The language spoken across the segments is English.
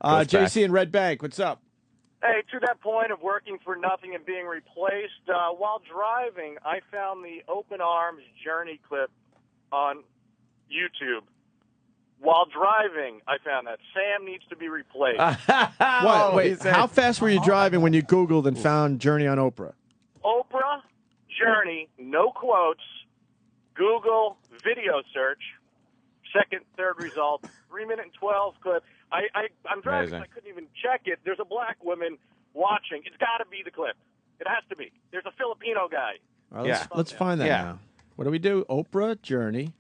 JC in Red Bank, what's up? Hey, to that point of working for nothing and being replaced, while driving, I found the Open Arms Journey clip on YouTube. While driving, I found that Sam needs to be replaced. What? Wait, how fast were you driving when you Googled and found Journey on Oprah? Oprah, Journey, no quotes, Google, video search, second, third result, 3-minute and 12 clip. I'm driving, so I couldn't even check it. There's a black woman watching. It's got to be the clip. It has to be. There's a Filipino guy. All right, let's find that now. What do we do? Oprah, Journey.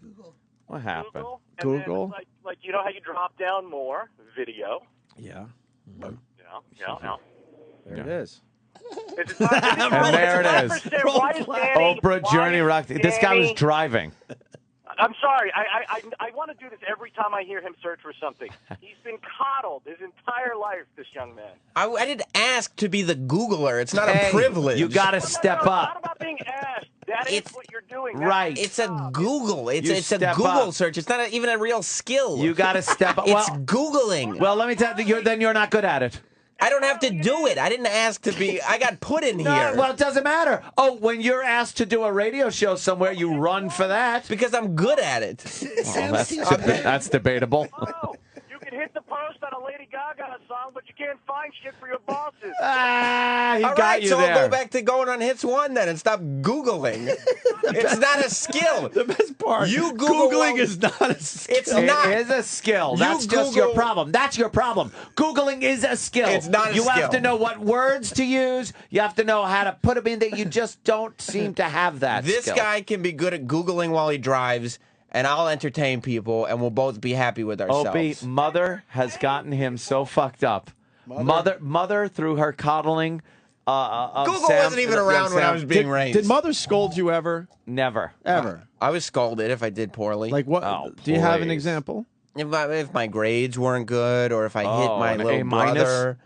Google. What happened? Google. And then it's like, you know how you drop down more? Video. Yeah. Yeah. There it is. And there it is. Oprah, Journey, Rock. This guy was driving. I'm sorry. I want to do this every time I hear him search for something. He's been coddled his entire life, this young man. I didn't ask to be the Googler. It's not a privilege. You got to step It's up. not about being asked. That is what you're doing. Right. It's a Google. It's a Google search. It's not even a real skill. You got to step up. It's Googling. Well, let me tell you, then you're not good at it. I don't have to do it. I didn't ask to be. I got put in here. Well, it doesn't matter. Oh, when you're asked to do a radio show somewhere, you run for that. Because I'm good at it. That's debatable. Oh, you can hit the post on a Lady Gaga song, but you can't find shit for your bosses. He All got right, you so there. I'll go back to going on Hits 1 then and stop Googling. It's not a skill. The best part. You Googling is not a skill. It's not. It is a skill. You That's just your Google- problem. That's your problem. Googling is a skill. It's not a You skill. have to know what words to use. You have to know how to put them in there. You just don't seem to have that This skill. guy can be good at Googling while he drives, and I'll entertain people, and we'll both be happy with ourselves. Opie, mother has gotten him so fucked up. Mother through her coddling. Google wasn't even around when I was being raised. Did mother scold you ever? Never. Ever? I was scolded if I did poorly. Like what? Oh, do you have an please. example? If my grades weren't good, or if I hit my an little A minus? brother,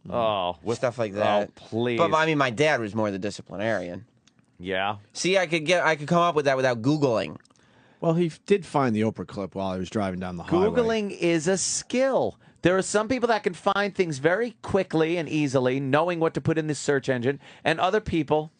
Oh, stuff like that. Oh, please. But I mean, my dad was more the disciplinarian. Yeah. See, I could come up with that without Googling. Well, he did find the Oprah clip while he was driving down the highway. Googling is a skill. There are some people that can find things very quickly and easily, knowing what to put in the search engine, and other people,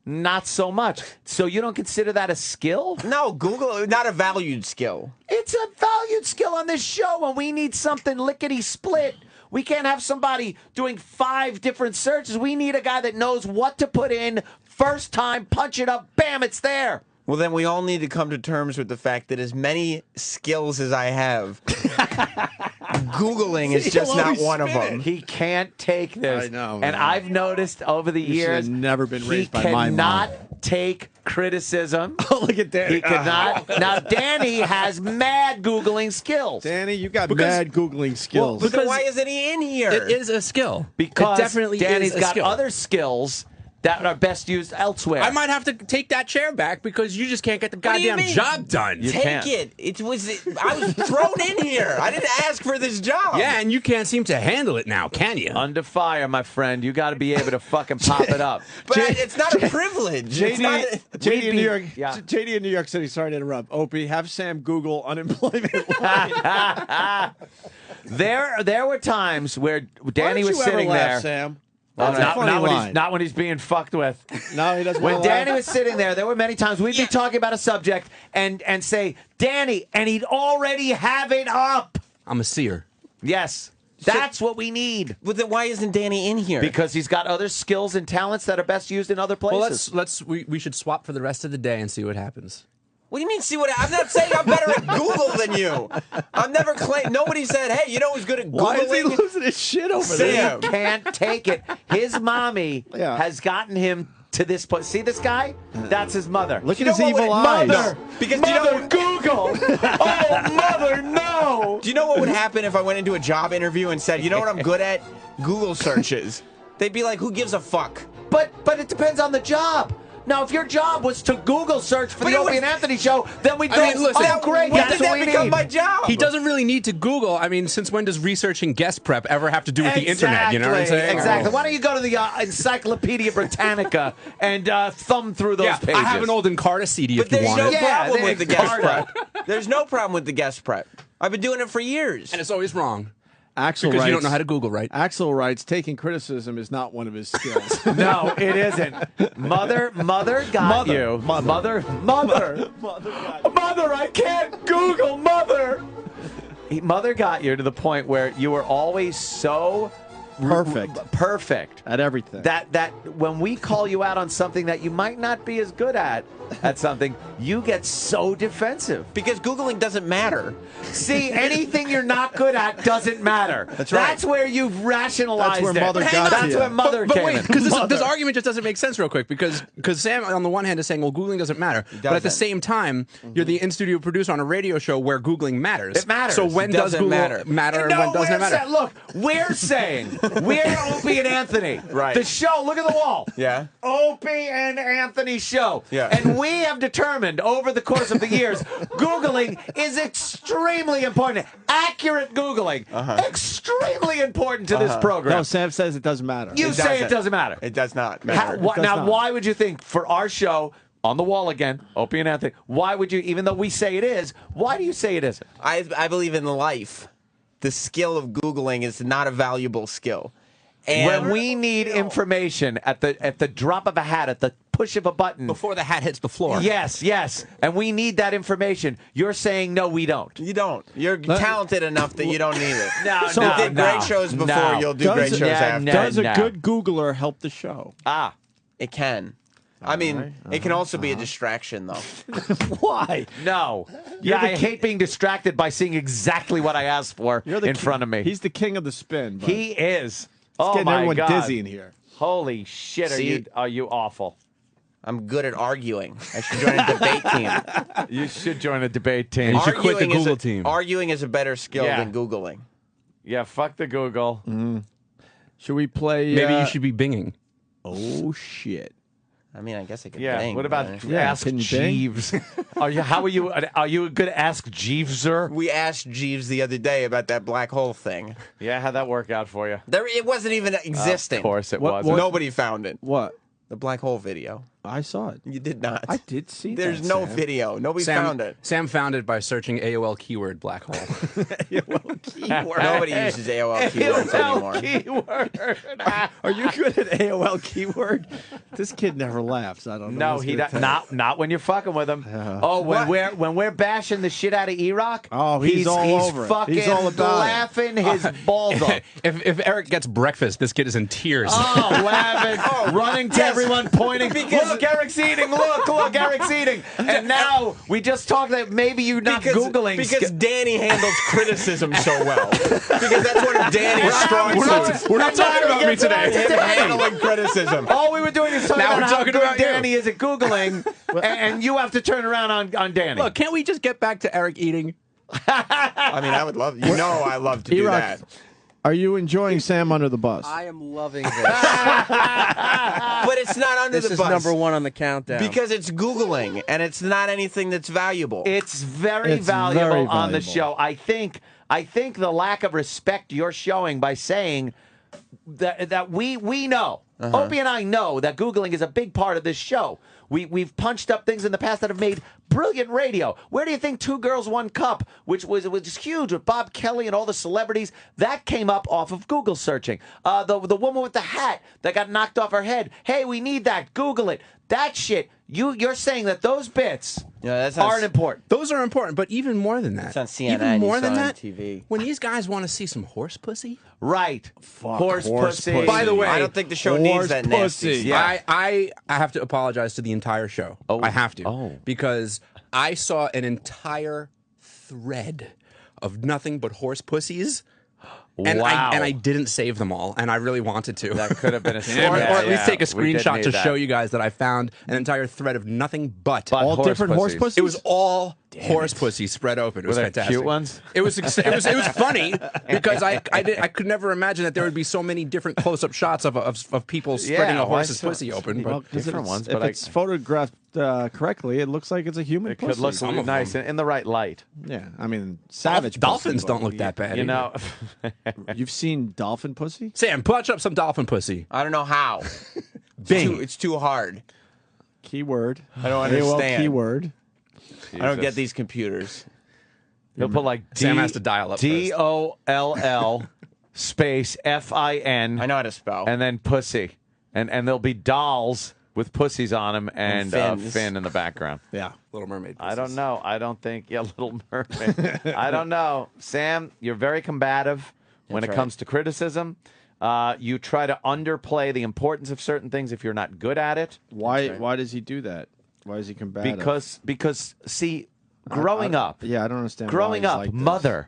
not so much. So you don't consider that a skill? No, Google, not a valued skill. It's a valued skill on this show, and we need something lickety-split. We can't have somebody doing 5 different searches. We need a guy that knows what to put in first time, punch it up, bam, it's there. Well, then we all need to come to terms with the fact that as many skills as I have, Googling is just not one of them. He can't take this. I know, And man. I've noticed over the You should years, have never been raised by he my mom. cannot take criticism. Oh, look at Danny. He cannot. Now, Danny has mad Googling skills. Danny, you got mad Googling skills. Well, then why isn't he in here? It is a skill. Because it definitely Danny's is a got skill. other skills that are best used elsewhere. I might have to take that chair back because you just can't get the What do you goddamn mean? job done. You Take can't. it. I was thrown in here. I didn't ask for this job. Yeah, and you can't seem to handle it now, can you? Under fire, my friend. You got to be able to fucking pop it up. But it's not a privilege. It's not a- JD in New York. Yeah. JD in New York City. Sorry to interrupt. Opie, have Sam Google unemployment line. There were times where Danny Why don't was you ever sitting laugh, there. Sam. Well, That's a funny line. not when he's being fucked with. No, he doesn't. When wanna Danny laugh. was sitting there were many times we'd be talking about a subject and say, Danny, and he'd already have it up. I'm a seer. Yes. That's what we need. Well, then why isn't Danny in here? Because he's got other skills and talents that are best used in other places. Well, we should swap for the rest of the day and see what happens. What do you mean? See what? I'm not saying I'm better at Google than you. I've never claimed. Nobody said, "Hey, you know who's good at Googling?" Why is he losing his shit over Sam. there? Can't take it. His mommy has gotten him to this point. See this guy? That's his mother. Look at You his know what evil would- eyes. Mother, Because mother, Google. Oh, mother, no. Do you know what would happen if I went into a job interview and said, "You know what I'm good at? Google searches." They'd be like, "Who gives a fuck?" But it depends on the job. Now, if your job was to Google search for But the it Opie was- and Anthony show, then we'd go, I mean, listen, oh, great, When that's did what that we become need. my job? He doesn't really need to Google. I mean, since when does researching guest prep ever have to do with the internet? You know what I'm saying? Exactly. Why don't you go to the Encyclopedia Britannica and thumb through those Yeah, pages? I have an old Encarta CD But if you there's want no it. problem the with the guest Encarta. prep. There's no problem with the guest prep. I've been doing it for years. And it's always wrong. Axel Because writes, you don't know how to Google, right? Axel writes, taking criticism is not one of his skills. No, it isn't. Mother got you. Mother, I can't Google mother. Mother got you to the point where you were always so perfect At everything. that when we call you out on something that you might not be as good at something, you get so defensive. Because Googling doesn't matter. See, anything you're not good at doesn't matter. That's right. That's where you've rationalized That's where it. Mother got That's you. where Mother But came wait, in. because this argument just doesn't make sense real quick. Because Sam, on the one hand, is saying, well, Googling doesn't matter. But at the doesn't. same time, you're the in-studio producer on a radio show where Googling matters. It matters. So when It does doesn't Google matter and No, when doesn't it we're matter? Look, we're saying, we're Opie and Anthony. Right. The show, look at the wall. Yeah. Opie and Anthony show. Yeah. And we have determined over the course of the years, Googling is extremely important. Accurate Googling, extremely important to this program. No, Sam says it doesn't matter. You say it doesn't matter. It does not How- matter. why- does now, not. why would you think for our show, on the wall again, Opie and Anthony, why would you, even though we say it is, why do you say it isn't? I believe in life. The skill of Googling is not a valuable skill. And When we need information at the drop of a hat, at the push of a button. Before the hat hits the floor. Yes, yes. And we need that information. You're saying, no, we don't. you don't. You're talented enough that you don't need it. No, So- You no, did great shows before. no. You'll do Does great it- shows Yeah, after. no. Does a good Googler help the show? Ah. It can. I mean, it can also be a distraction, though. Why? No. Yeah, I hate being distracted by seeing exactly what I asked for in front of me. He's the king of the spin. Bud. He is. He's Oh, getting my everyone God. dizzy in here. Holy shit, See? are you awful. I'm good at arguing. I should join a debate team. You should join a debate team. You should quit the Arguing is Google a- team. Arguing is a better skill Yeah. than Googling. Yeah, fuck the Google. Should we play? Maybe you should be binging. Oh shit! I mean, I guess I could Yeah. bang, What about but- Yeah, Ask can you bang? Jeeves? How are you? Are you a good Ask Jeeveser? We asked Jeeves the other day about that black hole thing. Yeah, how'd that work out for you? It wasn't even existing. Of course it What- was. what- Nobody found it. What? The black hole video. I saw it. You did not. I did see. There's that, no Sam. video. Nobody Sam found it. Sam found it by searching AOL keyword black hole. Nobody uses AOL keywords anymore. Keyword. Are you good at AOL keyword? This kid never laughs. I don't know. No, what's he gonna does tell you. not when you're fucking with him. Oh, when we're bashing the shit out of E-Rock. Oh, he's all over it. fucking He's all about it. laughing his balls off. if Eric gets breakfast, this kid is in tears. Oh, laughing, running to everyone, pointing. Look, Eric's eating. Look, Eric's eating. And now we just talked that maybe you're not Googling. Because Danny handles criticism so well. Because that's one of Danny's strong suits. We're not talking about me today. Him handling criticism. all we were doing is talking Now about we're how talking good about you. Danny is at Googling, and you have to turn around on Danny. Look, can't we just get back to Eric eating? I mean, I would love. You know, I love to do E-Rock, that. Are you enjoying Sam under the bus? I am loving this. But it's not under This the is bus. number one on the countdown. Because it's Googling, and it's not anything that's valuable. It's very It's valuable very on the valuable. show. I think the lack of respect you're showing by saying that we know. Opie and I know that Googling is a big part of this show. We've punched up things in the past that have made brilliant radio. Where do you think Two Girls, One Cup, which was huge with Bob Kelly and all the celebrities, that came up off of Google searching? The woman with the hat that got knocked off her head. Hey, we need that. Google it. That shit. You're saying that those bits that's not aren't important. Those are important, but even more than that. It's on CNN, Even more you than saw on that, TV. when these guys want to see some horse pussy. Right. Horse pussy. pussy. By the way, I don't think the show needs Horse that nasty pussy. stuff. I have to apologize to the entire show. I have to. Because I saw an entire thread of nothing but horse pussies. And Wow. I didn't save them all, and I really wanted to. That could have been a or at least take a we did screenshot need to that. show you guys that I found an entire thread of nothing but. All different horse pussies. pussies. It was all horse pussy spread open. It was there fantastic. cute ones? It was funny because I could never imagine that there would be so many different close up shots of people spreading a why horse's so- pussy open. Well, But 'cause different if ones, If but it's photographed correctly, it looks like it's a human It pussy. could look Some of nice them. in the right light. Yeah, I mean, savage dolphins pussy, don't but- look that bad. You either. know, You've seen dolphin pussy? Sam, punch up some dolphin pussy. I don't know how. Bing. It's too hard. Keyword. I don't AOL understand. keyword. I don't get these computers. He'll put like Sam has to dial up DOLL space FIN. I know how to spell. And then pussy. And there'll be dolls with pussies on them and Finn in the background. Yeah. Little Mermaid. I don't know. I don't think. Yeah, Little Mermaid. I don't know. Sam, you're very combative when it comes to criticism. You try to underplay the importance of certain things if you're not good at it. Why does he do that? Why is he combative? Because see, growing up. Yeah, I don't understand. Growing up, mother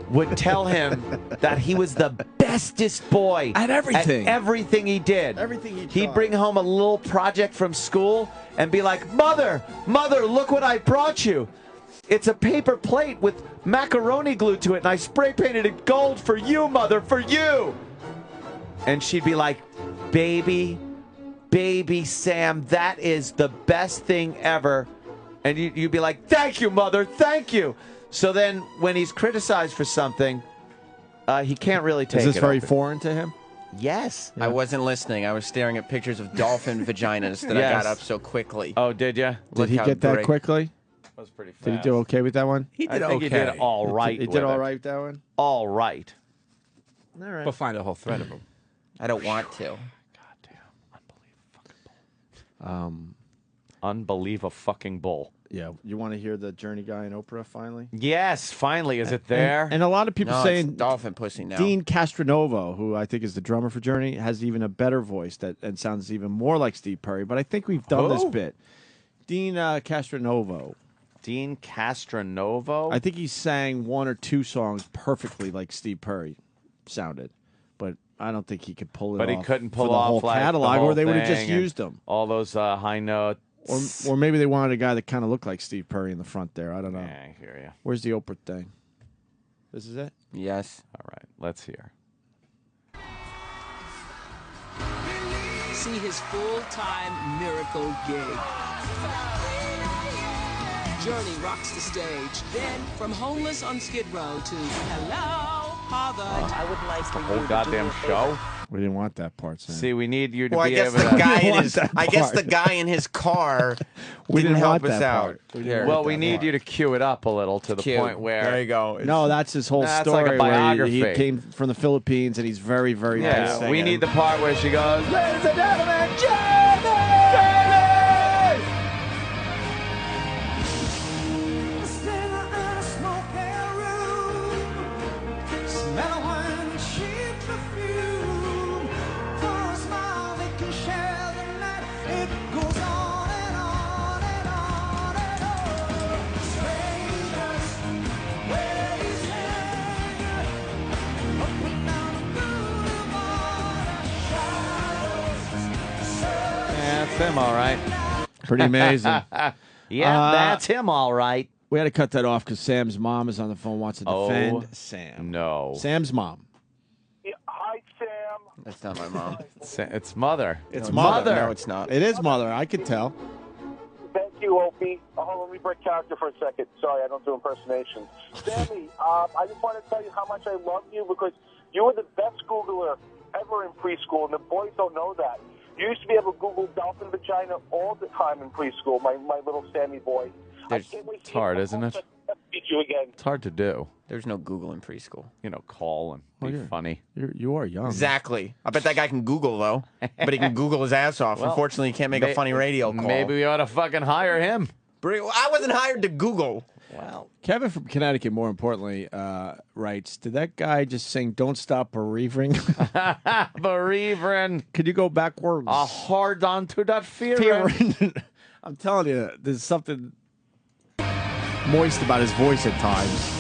would tell him that he was the bestest boy at everything. At everything he did. Everything he tried. He'd bring home a little project from school and be like, Mother, look what I brought you. It's a paper plate with macaroni glued to it, and I spray painted it gold for you, Mother, for you. And she'd be like, baby Sam, that is the best thing ever. And you'd be like, thank you, Mother, thank you. So then when he's criticized for something, he can't really take it. Is this very foreign to him? Yes. I wasn't listening. I was staring at pictures of dolphin vaginas that I got up so quickly. Oh, did you? Did he get that quickly? That was pretty fast. Did he do okay with that one? He did I think he did all right. He did all right with that one? All right. All right. We'll find a whole thread of them. I don't want to. Unbelievable fucking bull. Yeah. You want to hear the Journey guy in Oprah finally? Yes, finally. Is it there? And a lot of people No, saying it's dolphin pussy now. Dean Castronovo, who I think is the drummer for Journey, has even a better voice and sounds even more like Steve Perry. But I think we've done this bit. Dean Castronovo. Dean Castronovo? I think he sang one or two songs perfectly like Steve Perry sounded. But I don't think he could pull it off. But he couldn't pull for the off whole like catalog, the whole or they would have just thing and used them. All those high notes. Or maybe they wanted a guy that kind of looked like Steve Perry in the front there. I don't know. Yeah, I hear you. Where's the Oprah thing? This is it? Yes. All right, let's hear. See his full-time miracle gig. Journey rocks the stage. Then, from Homeless on Skid Row to Hello, Harvard. I would like The whole goddamn show? We didn't want that part, Sam. See, we need you to Well, I be guess able the to... guy in want his that I guess the part. guy in his car We didn't didn't help want us that out. part. We didn't Here. want Well, that we need part. you to cue it up a little to the Cute. point where... There you go. No, that's his whole That's story. like a biography. Where he came from the Philippines, and he's very, very nice Yeah, we singing. need the part where she goes, Ladies and gentlemen, Journey! Yeah, that's him, all right. Pretty amazing. Yeah, that's him, all right. We had to cut that off because Sam's mom is on the phone, wants to defend Sam. No. Sam's mom. Yeah, hi, Sam. That's not my mom. It's mother. It's mother. No, it's not. It is mother. I could tell. Thank you, Opie. Hold on, let me break character for a second. Sorry, I don't do impersonations. Sammy, I just want to tell you how much I love you because you were the best Googler ever in preschool, and the boys don't know that. You used to be able to Google dolphin vagina all the time in preschool, my little Sammy boy. It's hard, isn't it? Meet you again. It's hard to do. There's no Google in preschool. You know, call and be funny. You are young. Exactly. I bet that guy can Google, though. But he can Google his ass off. Well, Unfortunately, he can't make a funny radio call. Maybe we ought to fucking hire him. I wasn't hired to Google. Well, Kevin from Connecticut, more importantly, writes, did that guy just sing Don't Stop Bereavering? Bereavering. Could you go backwards? A hard on to that fear. I'm telling you, there's something moist about his voice at times.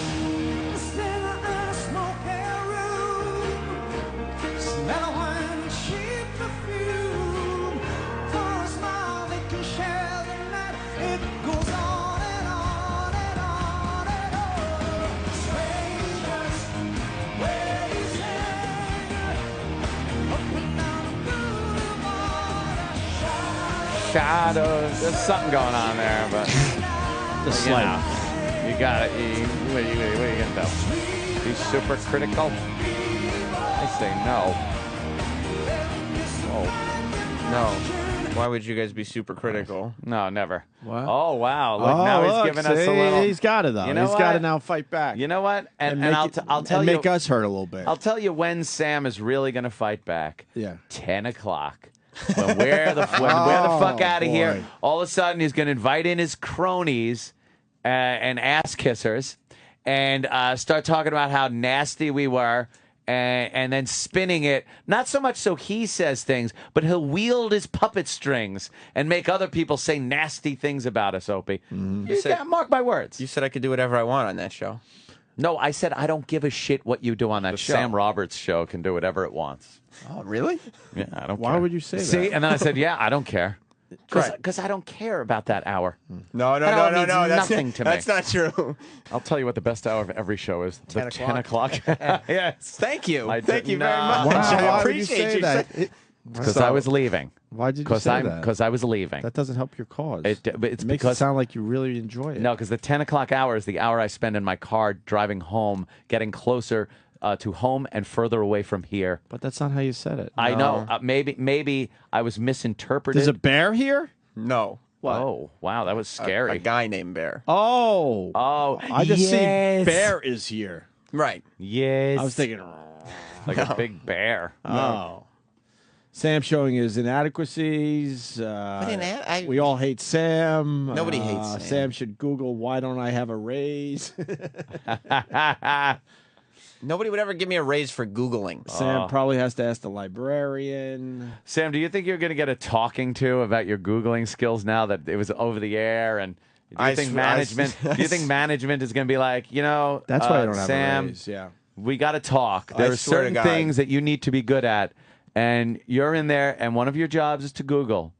Shadows. There's something going on there, but Just you like, know, you got it. What are you gonna do? Be super critical? I say no. Oh No. Why would you guys be super critical? No, never. What? Oh, wow. Look, now he's giving us a little... He's got it, though. You know He's got to what? now fight back. You know what? And make I'll tell you... make us hurt a little bit. I'll tell you when Sam is really going to fight back. Yeah. 10 o'clock. When we're the fuck out of boy. here. All of a sudden, he's going to invite in his cronies and ass kissers and start talking about how nasty we were. And then spinning it, not so much so he says things, but he'll wield his puppet strings and make other people say nasty things about us, Opie. Mark my words. You said I could do whatever I want on that show. No, I said I don't give a shit what you do on that show. Sam Roberts show can do whatever it wants. Oh, really? Yeah, I don't care. Why would you say that? See, and then I said, yeah, I don't care. Because I don't care about that hour. No. That's Nothing to me. That's not true. I'll tell you what the best hour of every show is. 10 the 10 o'clock. Yes. Thank you. I Thank you very didn't- much. Wow, I why would you appreciate say you. that? Because I was leaving. Why did you say that? Because I was leaving. That doesn't help your cause. It's It makes because it sound like you really enjoy it. No, because the 10 o'clock hour is the hour I spend in my car driving home, getting closer to home and further away from here. But that's not how you said it. I know. Maybe I was misinterpreted. There's a bear here? No. What? Oh, wow, that was scary. A guy named Bear. Oh. Oh, I just see yes. bear is here. Right. Yes. I was thinking, like a big bear. oh. Sam showing his inadequacies. We all hate Sam. Nobody hates Sam. Sam should Google, why don't I have a raise? Nobody would ever give me a raise for Googling. Sam probably has to ask the librarian. Sam, do you think you're going to get a talking to about your Googling skills now that it was over the air? And do you think management? Do you think management is going to be like, you know, That's why I don't have Sam, a raise. Yeah. we got to talk. There are swear to certain God. things that you need to be good at, and you're in there, and one of your jobs is to Google,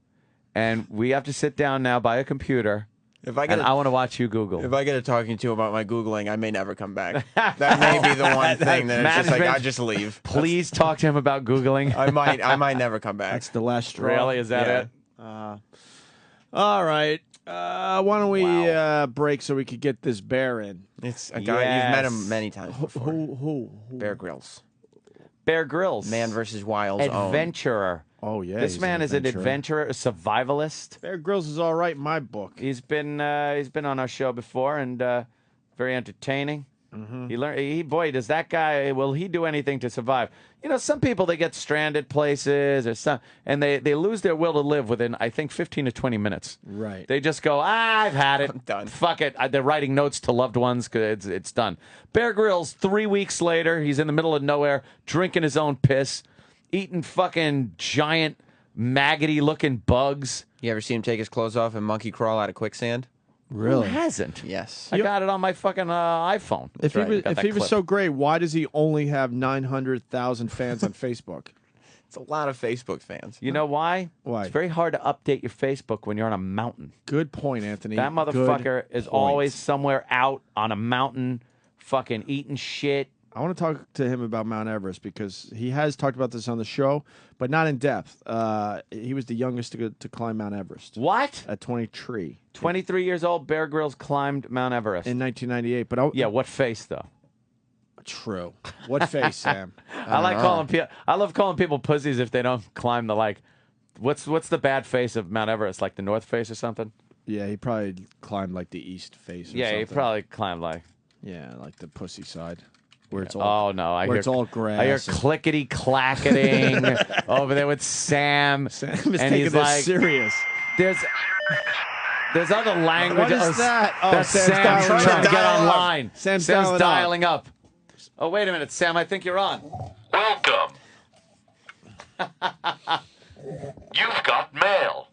and we have to sit down now by a computer. If I And I want to watch you Google. If I get a talking to about my Googling, I may never come back. That may be the one thing that it's just like I just leave. Please talk to him about Googling. I might never come back. That's the last straw. Really? Is that it? All right. Why don't we break so we could get this bear in? It's a guy you've met him many times before. Who? Bear Grylls. Bear Grylls. Man versus Wild's own. Adventurer. Oh, yeah. This he's man is an adventurer, a survivalist. Bear Grylls is all right in my book. He's been on our show before and very entertaining. Mm-hmm. Does that guy, will he do anything to survive? You know, some people, they get stranded places and they lose their will to live within, I think, 15 to 20 minutes. Right. They just go, I've had it. I'm done. Fuck it. They're writing notes to loved ones because it's done. Bear Grylls, 3 weeks later, he's in the middle of nowhere, drinking his own piss, eating fucking giant, maggoty-looking bugs. You ever see him take his clothes off and monkey crawl out of quicksand? Really? Who hasn't? Yes. I got it on my fucking iPhone. If That's right. he was so great, why does he only have 900,000 fans on Facebook? It's a lot of Facebook fans. You know why? Why? It's very hard to update your Facebook when you're on a mountain. Good point, Anthony. That motherfucker Good is point. always somewhere out on a mountain, fucking eating shit. I want to talk to him about Mount Everest because he has talked about this on the show, but not in depth. He was the youngest to climb Mount Everest. What? At 23. 23 years old, Bear Grylls climbed Mount Everest. In 1998. But yeah, what face, though? True. What face, Sam? I love calling people pussies if they don't climb the, like, what's the bad face of Mount Everest? Like the north face or something? Yeah, he probably climbed like the east face or Yeah, something. he probably climbed like... Yeah, like the pussy side. Where it's all, oh no! It's all grass. I hear clickety clacketing over there with Sam. Sam is and taking he's this like, serious. There's other language. What is that? Oh, that's Sam's Sam dialing trying to up. get online. Sam's dialing up. Oh, wait a minute, Sam. I think you're on. Welcome. You've got mail.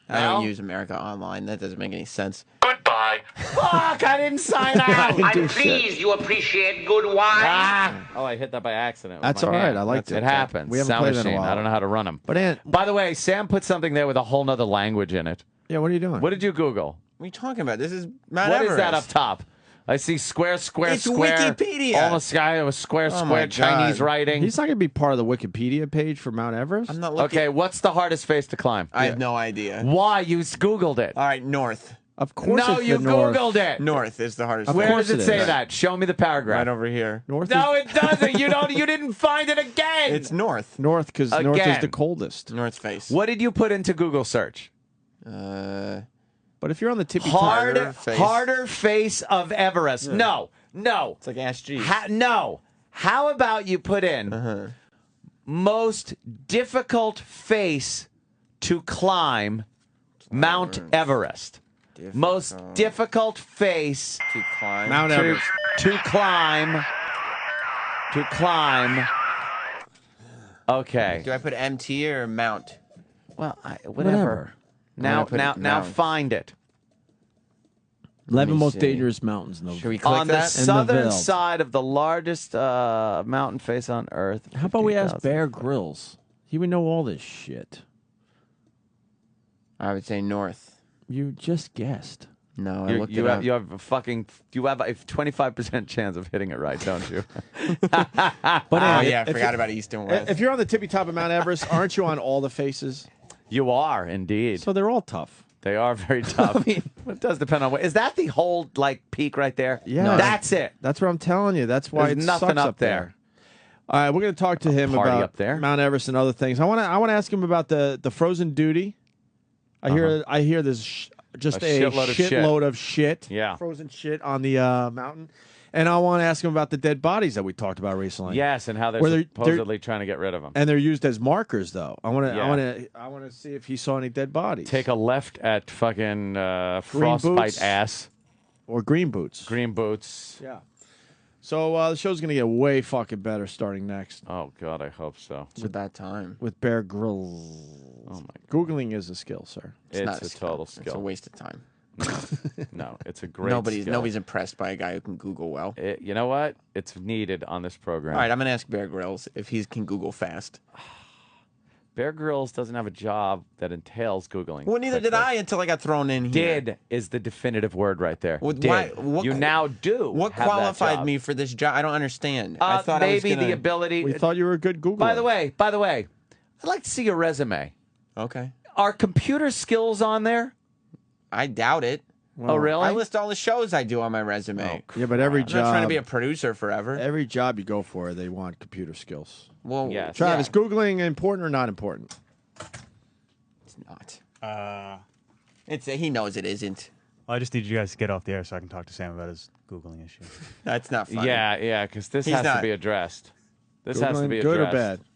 I don't use America Online. That doesn't make any sense. Goodbye. Fuck! I didn't sign out. I'm pleased you appreciate good wine. Oh, I hit that by accident. with That's my all right. hand. I liked it. It happens. We haven't Sound played it in a machine. while. I don't know how to run them. But by the way, Sam put something there with a whole nother language in it. Yeah, what are you doing? What did you Google? What are you talking about? This is Mount What Everest. is that up top? I see square, It's square. Wikipedia. Almost guy with square, Oh my square Chinese God. writing. He's not going to be part of the Wikipedia page for Mount Everest. I'm not looking. Okay, what's the hardest face to climb? I have no idea. Why? You Googled it. All right, north. Of course, No, it's you the north. Googled it. North is the hardest. Where course does it it say is. that? Show me the paragraph. Right over here. North. No, is, it doesn't. You don't. You didn't find it again. It's north. north because north is Again. the coldest. North face. What did you put into Google search? But if you're on the tippy Harder face. harder face of Everest. No. It's like Ask G. No. How about you put in most difficult face to climb Mount Everest? Most difficult face To climb. Mount Everest. to climb. To climb. Okay. Do I put MT or Mount? Well, whatever. Now, put now, it now, down. find it. 11 me most see. dangerous mountains in the Should we click On the that? southern Veld. side of the largest mountain face on Earth. How about we ask 15,000. Bear Grylls? He would know all this shit. I would say north. You just guessed. No, I looked You it have, up. you have a 25% chance of hitting it right, don't you? But Oh, anyway, yeah, I if forgot you- about east and west. If you're on the tippy top of Mount Everest, aren't you on all the faces? You are indeed. So they're all tough. They are very tough. It does depend on what. Is that the whole peak right there? Yeah. No, that's it. That's what I'm telling you. That's why There's it nothing sucks up up there. there. All right, we're going to talk to him party about up there. Mount Everest and other things. I want to ask him about the frozen duty. I hear there's just A a shitload of shit. of shit. Yeah. Frozen shit on the mountain. And I want to ask him about the dead bodies that we talked about recently. Yes, and how they're Where they're- supposedly trying to get rid of them. And they're used as markers, though. I want Yeah. to see if he saw any dead bodies. Take a left at fucking frostbite boots. ass. or green boots. Green boots. Yeah. So the show's gonna get way fucking better starting next Oh God, I hope so. It's a bad time. with Bear Grylls. Oh my. Googling is a skill, sir. It's not a skill. total It's a skill. waste of time. No, it's a great. Nobody's skill. impressed by a guy who can Google well. You know what? It's needed on this program. All right, I'm gonna ask Bear Grylls if he can Google fast. Bear Grylls doesn't have a job that entails Googling. Well, neither did quickly. I until I got thrown in here. Did is the definitive word right there. Well, Did. why- what you qu- now do. What have that qualified job. me for this job? I don't understand. I thought maybe I was gonna... the ability. We thought you were a good Googler. By the way, I'd like to see your resume. Okay. Are computer skills on there? I doubt it. Oh, really? I list all the shows I do on my resume. Yeah, but every I'm job, not trying to be a producer forever. every job you go for, they want computer skills. Well, Yes. Travis, yeah, Googling important or not important? it's not. He knows it isn't. I just need you guys to get off the air so I can talk to Sam about his Googling issue. That's not funny. Yeah, because this He's has to not- be addressed. This has to Googling, be good or addressed. bad?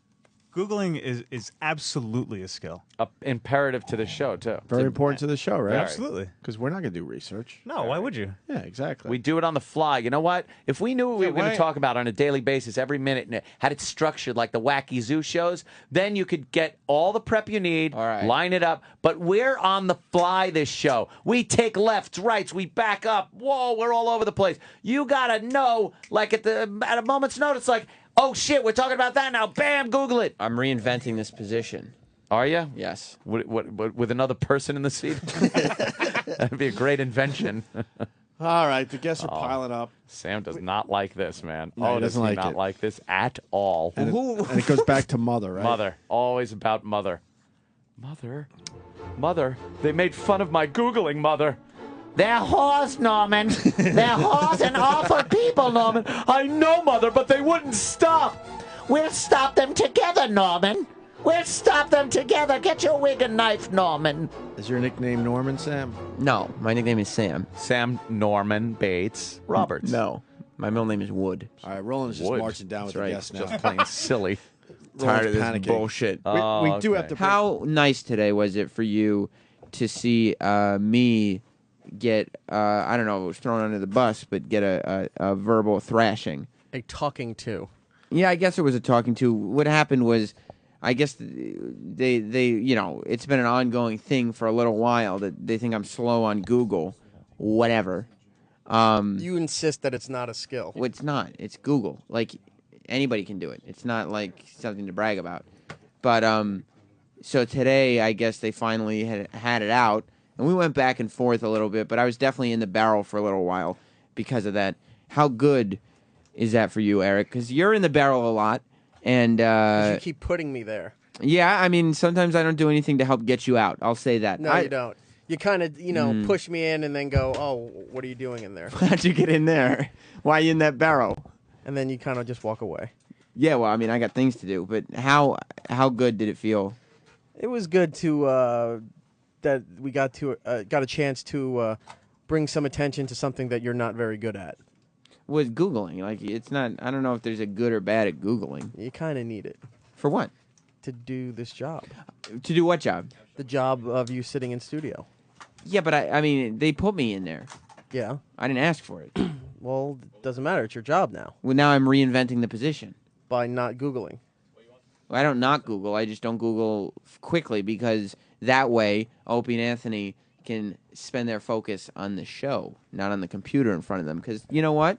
Googling is absolutely a skill. Imperative to the show too. Very important to the show, right? Absolutely. Because we're not going to do research. No, why would you? Yeah, exactly. We do it on the fly. You know what? If we knew what we were going why- to talk about on a daily basis every minute and had it structured like the Wacky Zoo shows, then you could get all the prep you need, All right. line it up. But we're on the fly this show. We take lefts, rights, we back up. Whoa, we're all over the place. You got to know, like at a moment's notice, like, oh shit, we're talking about that now. Bam, Google it. I'm reinventing this position. Are you? Yes. What, with another person in the seat? That'd be a great invention. All right, the guests are piling up. Sam does not like this, man. No, he does doesn't he like not it. like this at all. And it goes back to mother, right? Mother. Always about mother. Mother. They made fun of my Googling, mother. They're whores, Norman. They're whores and awful people, Norman. I know, mother, but they wouldn't stop. We'll stop them together, Norman. We'll stop them together. Get your wig and knife, Norman. Is your nickname Norman, Sam? No, my nickname is Sam. Sam Norman Bates Roberts. No, my middle name is Wood. All right, Roland's just Wood. marching down with That's the right. guests now. Just plain silly. Tired of this panicking. bullshit. We do have okay. to. How nice today was it for you to see me get, I don't know if it was thrown under the bus, but get a verbal thrashing? A talking to. Yeah, I guess it was a talking to. What happened was, I guess they it's been an ongoing thing for a little while that they think I'm slow on Google, whatever. You insist that it's not a skill. Well, it's not. It's Google. Like, anybody can do it. It's not like something to brag about. But so today, I guess they finally had it out, and we went back and forth a little bit. But I was definitely in the barrel for a little while because of that. How good is that for you, Eric? Because you're in the barrel a lot, and You keep putting me there. yeah, I mean, sometimes I don't do anything to help get you out. I'll say that. No, you don't. You kind of, push me in and then go, oh, what are you doing in there? How'd you get in there? Why are you in that barrel? And then you kind of just walk away. Yeah, well, I mean, I got things to do, but how good did it feel? It was good to that we got a chance to bring some attention to something that you're not very good at. Was Googling. Like, it's not, I don't know if there's a good or bad at Googling. You kind of need it. For what? To do this job. To do what job? The job of you sitting in studio. Yeah, but I mean, they put me in there. Yeah. I didn't ask for it. Well, it doesn't matter. It's your job now. Well, now I'm reinventing the position. By not Googling. I don't not Google. I just don't Google quickly because that way Opie and Anthony can spend their focus on the show, not on the computer in front of them. Because you know what?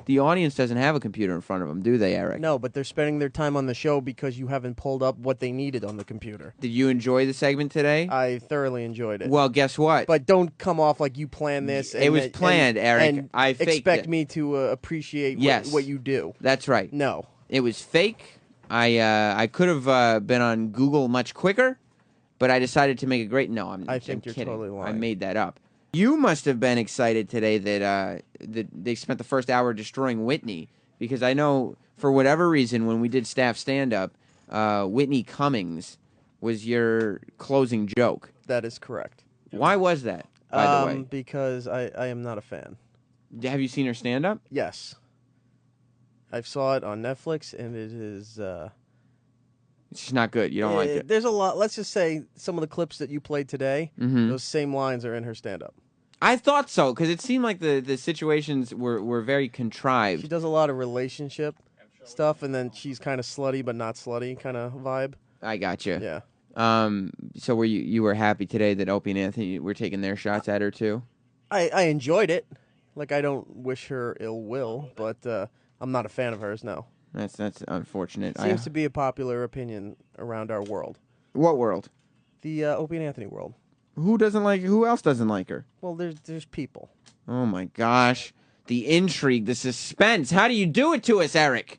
The audience doesn't have a computer in front of them, do they, Eric? No, but they're spending their time on the show because you haven't pulled up what they needed on the computer. Did you enjoy the segment today? I thoroughly enjoyed it. Well, guess what? But don't come off like you planned this. It was planned, Eric. And I faked expect it. me to appreciate what you do. That's right. No. It was fake. I could have been on Google much quicker, but I decided to make a great. No, I'm think you're kidding. totally lying. I made that up. You must have been excited today that they spent the first hour destroying Whitney, because I know for whatever reason when we did staff stand-up, Whitney Cummings was your closing joke. That is correct. Why was that, by the way? Because I am not a fan. Have you seen her stand-up? Yes. I saw it on Netflix, and it is... It's just not good. You don't like it. There's a lot. Let's just say some of the clips that you played today, those same lines are in her stand-up. I thought so, because it seemed like the situations were very contrived. She does a lot of relationship stuff, and then she's kind of slutty but not slutty kind of vibe. I gotcha. Yeah. So were you were happy today that Opie and Anthony were taking their shots at her too? I enjoyed it. Like, I don't wish her ill will, but I'm not a fan of hers, no. That's unfortunate. Seems to be a popular opinion around our world. What world? The Opie and Anthony world. Who else doesn't like her? Well, there's people. Oh my gosh. The intrigue, the suspense. How do you do it to us, Eric?